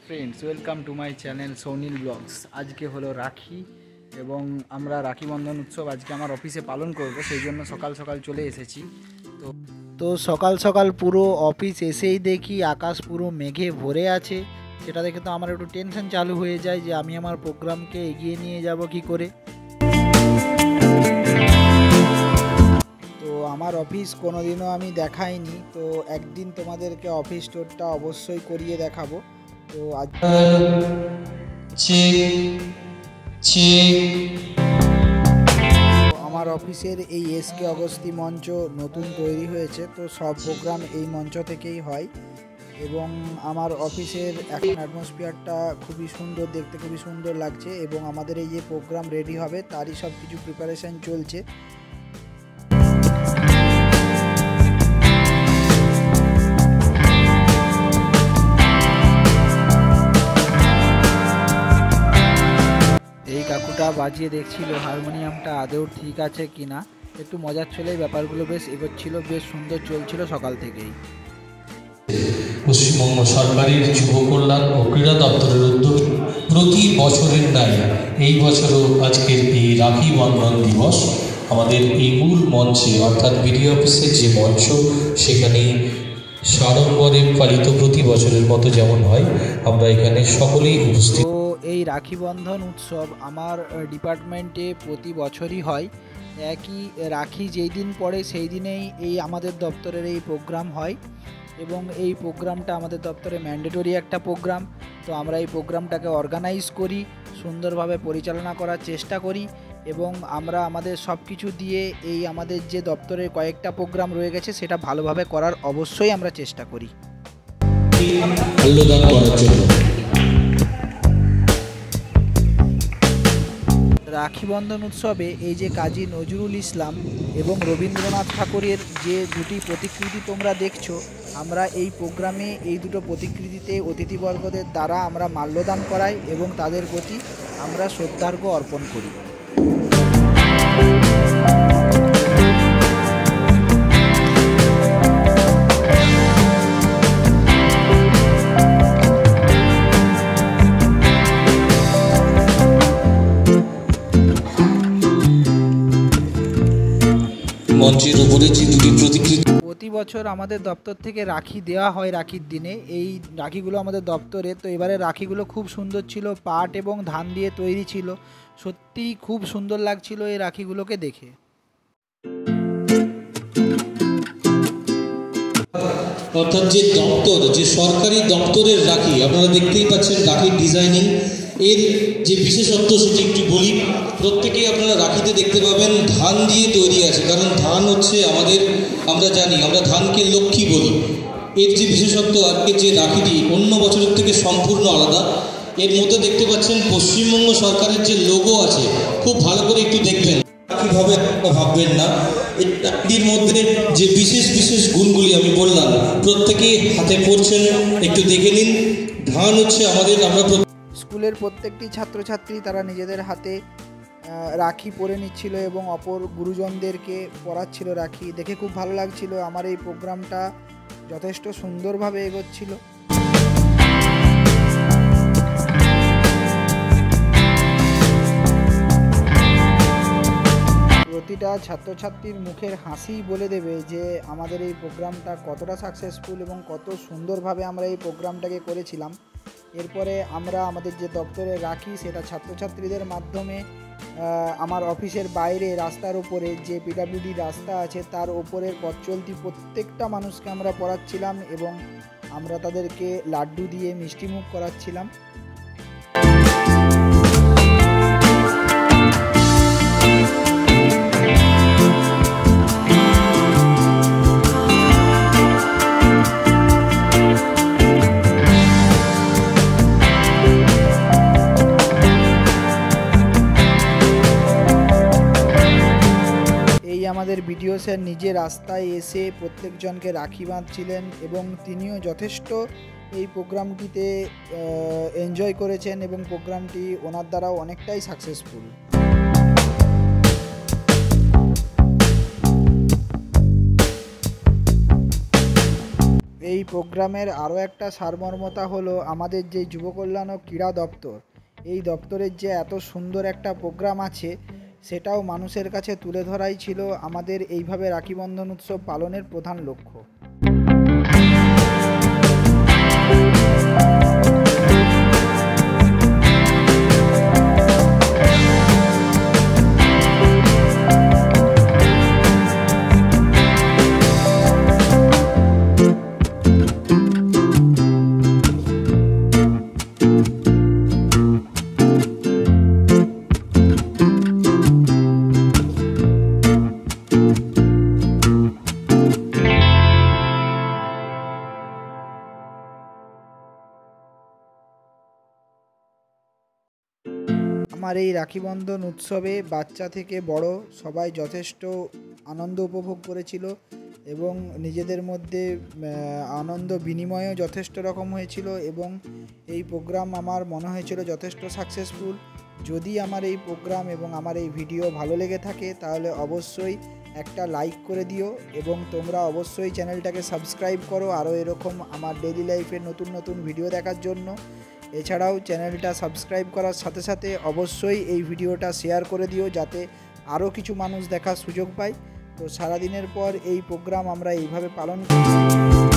Friends, welcome to my channel Sonil blogs. আজকে হলো রাখি এবং আমরা রাখি বন্ধন উৎসব আজকে আমার অফিসে পালন করব, সেই জন্য সকাল সকাল চলে এসেছি। তো সকাল সকাল পুরো অফিস এসেই দেখি আকাশ পুরো মেঘে ভরে আছে। সেটা দেখে তো আমার একটু টেনশন চালু হয়ে যায় যে আমি আমার প্রোগ্রামকে এগিয়ে নিয়ে যাব কি করে। তো আমার অফিস কোনোদিনও আমি দেখাইনি, তো একদিন তোমাদেরকে অফিস ট্যুরটা অবশ্যই করিয়ে দেখাবো। তো আজ আমার অফিসের এই এসকে অগস্তি মঞ্চ নতুন তৈরি হয়েছে, তো সব প্রোগ্রাম এই মঞ্চ থেকেই হয় এবং আমার অফিসের এখন অ্যাটমসফিয়ারটা খুবই সুন্দর, দেখতে খুবই সুন্দর লাগছে এবং আমাদের এই যে প্রোগ্রাম রেডি হবে তারই সব কিছু প্রিপারেশান চলছে। এই কাকুটা বাজিয়ে দেখছিল হারমোনিয়ামটা আদৌ ঠিক আছে কিনা, একটু মজার ছিল। ব্যাপারগুলো বেশ এগোচ্ছিল, বেশ সুন্দর চলছিল সকাল থেকেই। পশ্চিমবঙ্গ সরকারের যুব কল্যাণ ও ক্রীড়া দপ্তরের উদ্যোগ প্রতি বছরের ন্যায় এই বছরও আজকের এই রাখি বন্ধন দিবস আমাদের এই মূল মঞ্চে অর্থাৎ বিডিও অফিসের যে মঞ্চ সেখানে সাড়ম্বরে পালিত প্রতি বছরের মতো যেমন হয় আমরা এখানে সকলেই উপস্থিত। তো এই রাখি বন্ধন উৎসব আমার ডিপার্টমেন্টে প্রতি বছরই হয়। একই রাখি যেই দিন পড়ে সেই দিনেই এই আমাদের দপ্তরের এই প্রোগ্রাম হয় এবং এই প্রোগ্রামটা আমাদের দপ্তরে ম্যান্ডেটরি একটা প্রোগ্রাম। তো আমরা এই প্রোগ্রামটাকে অর্গানাইজ করি, সুন্দরভাবে পরিচালনা করার চেষ্টা করি এবং আমরা আমাদের সব কিছু দিয়ে এই আমাদের যে দপ্তরের কয়েকটা প্রোগ্রাম রয়ে গেছে সেটা ভালোভাবে করার অবশ্যই আমরা চেষ্টা করি। রাখি বন্ধন উৎসবে এই যে কাজী নজরুল ইসলাম এবং রবীন্দ্রনাথ ঠাকুরের যে দুটি প্রতিকৃতি তোমরা দেখছো, আমরা এই প্রোগ্রামে এই দুটো প্রতিকৃতিতে অতিথিবর্গদের দ্বারা আমরা মাল্যদান করাই এবং তাদের প্রতি আমরা শ্রদ্ধার্ঘ্য অর্পণ করি। প্রতি বছর আমাদের দপ্তর থেকে রাখি দেওয়া হয় রাখির দিনে, এই রাখিগুলো আমাদের দপ্তরে। তো এবারে রাখিগুলো খুব সুন্দর ছিল, পাট এবং ধান দিয়ে তৈরি ছিল, সত্যিই খুব সুন্দর লাগছিল এই রাখিগুলোকে দেখে। অর্থাৎ যে দপ্তর, যে সরকারি দপ্তরের রাখি আপনারা দেখতেই পাচ্ছেন, রাখির ডিজাইনিং এর যে বিশেষত্ব সেটি একটু বলি। প্রত্যেকেই আপনারা রাখিতে দেখতে পাবেন ধান দিয়ে তৈরি আছে, কারণ ধান হচ্ছে আমাদের, আমরা জানি আমরা ধানকে লক্ষ্মী বলি। এর যে বিশেষত্ব, আজকের যে রাখিটি অন্য বছরের থেকে সম্পূর্ণ আলাদা। এর মধ্যে দেখতে পাচ্ছেন পশ্চিমবঙ্গ সরকারের যে লোগো আছে, খুব ভালো করে একটু দেখবেন, কীভাবে ভাববেন না। এই রাখির মধ্যে যে বিশেষ বিশেষ গুণগুলি আমি বললাম প্রত্যেকেই হাতে পড়ছেন, একটু দেখে নিন। ধান হচ্ছে আমাদের, আমরা স্কুলের প্রত্যেকটি ছাত্রছাত্রী তারা নিজেদের হাতে রাখি পরে নিচ্ছিল এবং অপর গুরুজনদেরকে পরাচ্ছিল রাখি, দেখে খুব ভালো লাগছিল। আমার এই প্রোগ্রামটা যথেষ্ট সুন্দরভাবে এগোচ্ছিল। প্রতিটা ছাত্রছাত্রীর মুখের হাসিই বলে দেবে যে আমাদের এই প্রোগ্রামটা কতটা সাকসেসফুল এবং কত সুন্দরভাবে আমরা এই প্রোগ্রামটাকে করেছিলাম। এরপরে আমরা আমাদের যে দপ্তরে রাখি সেটা ছাত্রছাত্রীদের মাধ্যমে আমার অফিসের বাইরে রাস্তার ওপরে যে পিডব্লিউডি রাস্তা আছে তার ওপরের পথ চলতি প্রত্যেকটা মানুষকে আমরা পড়াচ্ছিলাম এবং আমরা তাদেরকে লাড্ডু দিয়ে মিষ্টিমুখ করাচ্ছিলাম। আমাদের বিডিও স্যার নিজে রাস্তায় এসে প্রত্যেকজনকে রাখি বাঁধছিলেন এবং তিনিও যথেষ্ট এই প্রোগ্রামটিতে এনজয় করেছেন এবং প্রোগ্রামটি ওনার দ্বারাও অনেকটাই সাকসেসফুল। এই প্রোগ্রামের আরও একটা সারমর্মতা হলো আমাদের যে যুব কল্যাণ ও ক্রীড়া দপ্তর, এই দপ্তরের যে এত সুন্দর একটা প্রোগ্রাম আছে সেটাও মানুষের কাছে তুলে ধরাই ছিল আমাদের এইভাবে রাখি বন্ধন উৎসব পালনের প্রধান লক্ষ্য। আমার এই রাখি বন্ধন উৎসবে বাচ্চা থেকে বড় সবাই যথেষ্ট আনন্দ উপভোগ করেছিল এবং নিজেদের মধ্যে আনন্দ বিনিময়ও যথেষ্ট রকম হয়েছিল এবং এই প্রোগ্রাম আমার মনে হয়েছিল যথেষ্ট সাকসেসফুল। যদি আমার এই প্রোগ্রাম এবং আমার এই ভিডিও ভালো লেগে থাকে তাহলে অবশ্যই একটা লাইক করে দিও এবং তোমরা অবশ্যই চ্যানেলটাকে সাবস্ক্রাইব করো আরও এরকম আমার ডেইলি লাইফের নতুন নতুন ভিডিও দেখার জন্য। এছাড়াও চ্যানেলটা সাবস্ক্রাইব করার সাথে সাথে অবশ্যই এই ভিডিওটা শেয়ার করে দিও যাতে আরও কিছু মানুষ দেখার সুযোগ পায়। তো সারাদিনের পর এই প্রোগ্রাম আমরা এইভাবে পালন করি।